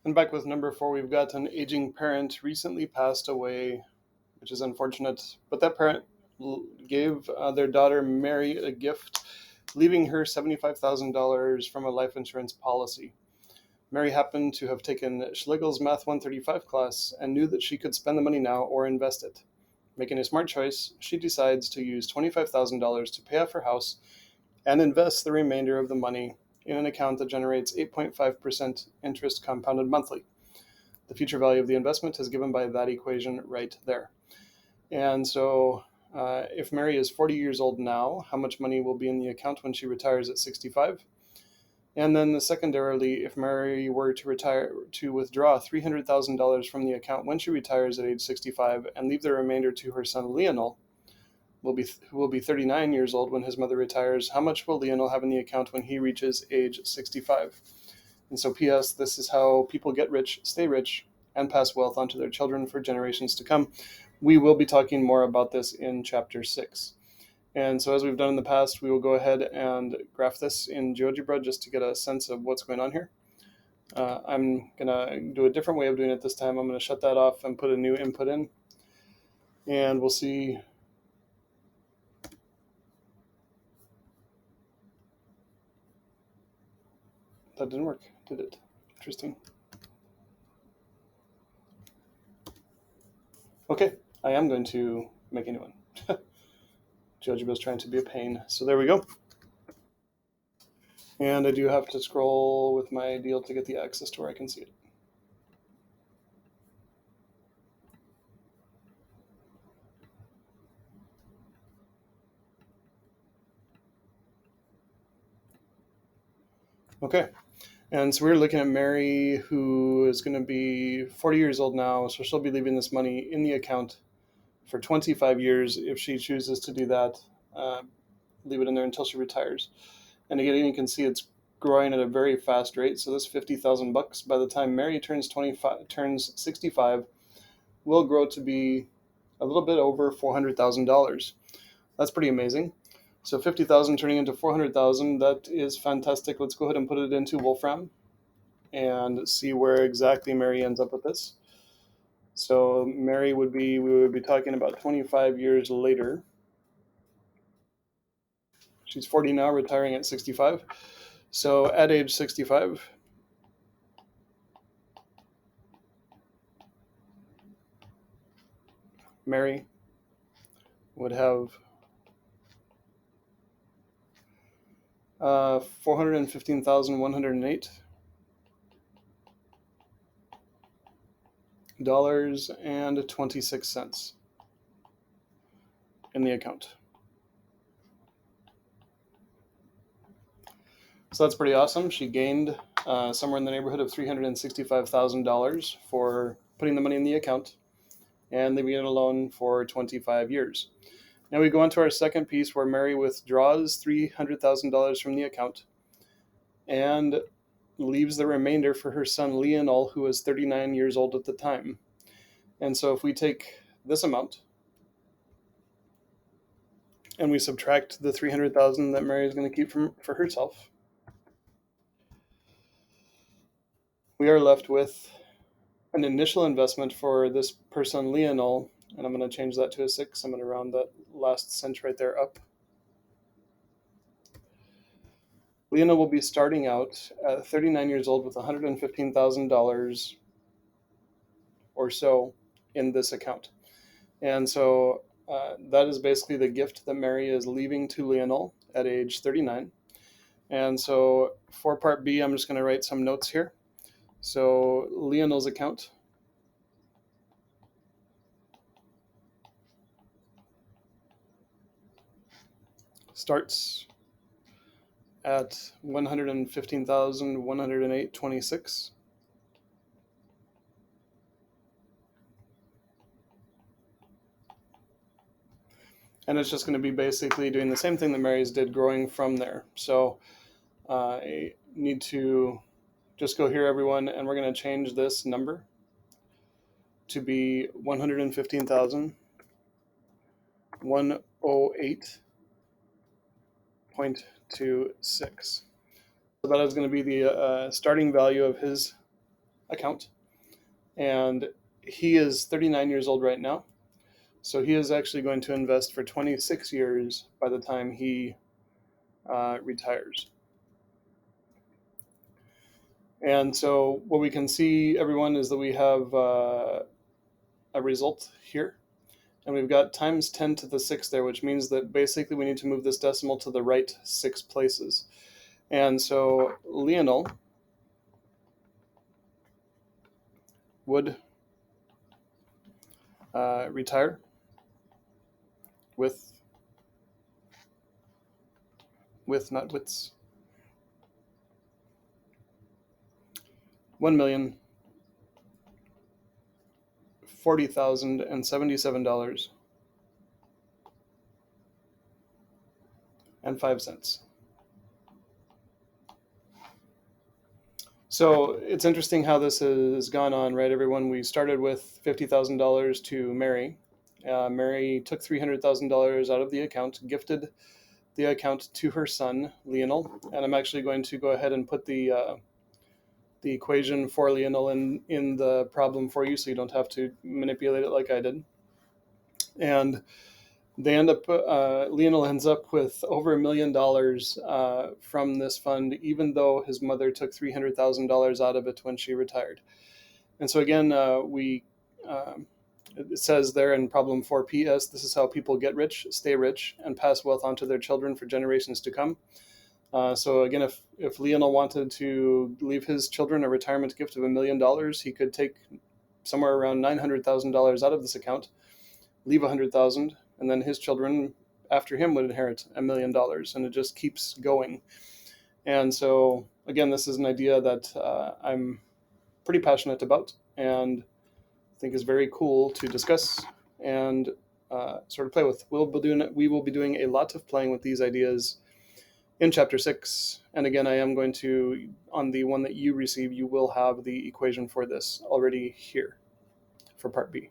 And back with number 4, we've got an aging parent recently passed away, which is unfortunate. But that parent gave their daughter Mary a gift, leaving her $75,000 from a life insurance policy. Mary happened to have taken Schlegel's Math 135 class and knew that she could spend the money now or invest it. Making a smart choice, she decides to use $25,000 to pay off her house and invest the remainder of the money in an account that generates 8.5% interest compounded monthly. The future value of the investment is given by that equation right there. And so if Mary is 40 years old now, how much money will be in the account when she retires at 65? And then secondarily, if Mary were to withdraw $300,000 from the account when she retires at age 65 and leave the remainder to her son Lionel, who will be 39 years old when his mother retires, how much will Lionel have in the account when he reaches age 65? And so, P.S., this is how people get rich, stay rich, and pass wealth onto their children for generations to come. We will be talking more about this in Chapter 6. And so as we've done in the past, we will go ahead and graph this in GeoGebra just to get a sense of what's going on here. I'm going to do a different way of doing it this time. I'm going to shut that off and put a new input in. And we'll see. That didn't work, did it? Interesting. Okay, I am going to make a new one. GeoGebra is trying to be a pain. So there we go. And I do have to scroll with my deal to get the access to where I can see it. Okay, and so we're looking at Mary, who is going to be 40 years old now, so she'll be leaving this money in the account for 25 years if she chooses to do that. Leave it in there until she retires. And again, you can see it's growing at a very fast rate. So this $50,000 by the time Mary turns 65 will grow to be a little bit over $400,000. That's pretty amazing. So 50,000 turning into 400,000, that is fantastic. Let's go ahead and put it into Wolfram and see where exactly Mary ends up with this. So Mary we would be talking about 25 years later. She's 40 now, retiring at 65. So at age 65, Mary would have $415,108.26 in the account. So that's pretty awesome. She gained somewhere in the neighborhood of $365,000 for putting the money in the account and leaving it alone for 25 years. Now we go on to our second piece where Mary withdraws $300,000 from the account and leaves the remainder for her son Lionel, who was 39 years old at the time. And so if we take this amount and we subtract the $300,000 that Mary is going to keep for herself, we are left with an initial investment for this person Lionel, and I'm going to change that to a 6. I'm going to round that last cent right there up. Lionel will be starting out at 39 years old with $115,000 or so in this account. And so that is basically the gift that Mary is leaving to Lionel at age 39. And so for part B, I'm just going to write some notes here. So Lionel's account starts at $115,108.26. And it's just going to be basically doing the same thing that Mary's did, growing from there. So I need to just go here, everyone, and we're going to change this number to be 115,108.26. So that is going to be the starting value of his account. And he is 39 years old right now. So he is actually going to invest for 26 years by the time he retires. And so what we can see, everyone, is that we have a result here. And we've got times 10 to the 6 there, which means that basically we need to move this decimal to the right 6 places. And so Lionel would retire with not wits, $1,040,077.05. So it's interesting how this has gone on, right, everyone? We started with $50,000 to Mary. Mary took $300,000 out of the account, gifted the account to her son, Lionel. And I'm actually going to go ahead and put the equation for Lionel in the problem for you, so you don't have to manipulate it like I did. And they end up, Lionel ends up with over $1 million from this fund, even though his mother took $300,000 out of it when she retired. And so again, it says there in problem 4PS, this is how people get rich, stay rich, and pass wealth on to their children for generations to come. So again, if Lionel wanted to leave his children a retirement gift of $1 million, he could take somewhere around $900,000 out of this account, leave $100,000, and then his children after him would inherit $1 million, and it just keeps going. And so again, this is an idea that I'm pretty passionate about and think is very cool to discuss and sort of play with. We will be doing a lot of playing with these ideas in chapter 6. And again, I am going to, on the one that you receive, you will have the equation for this already here for part B.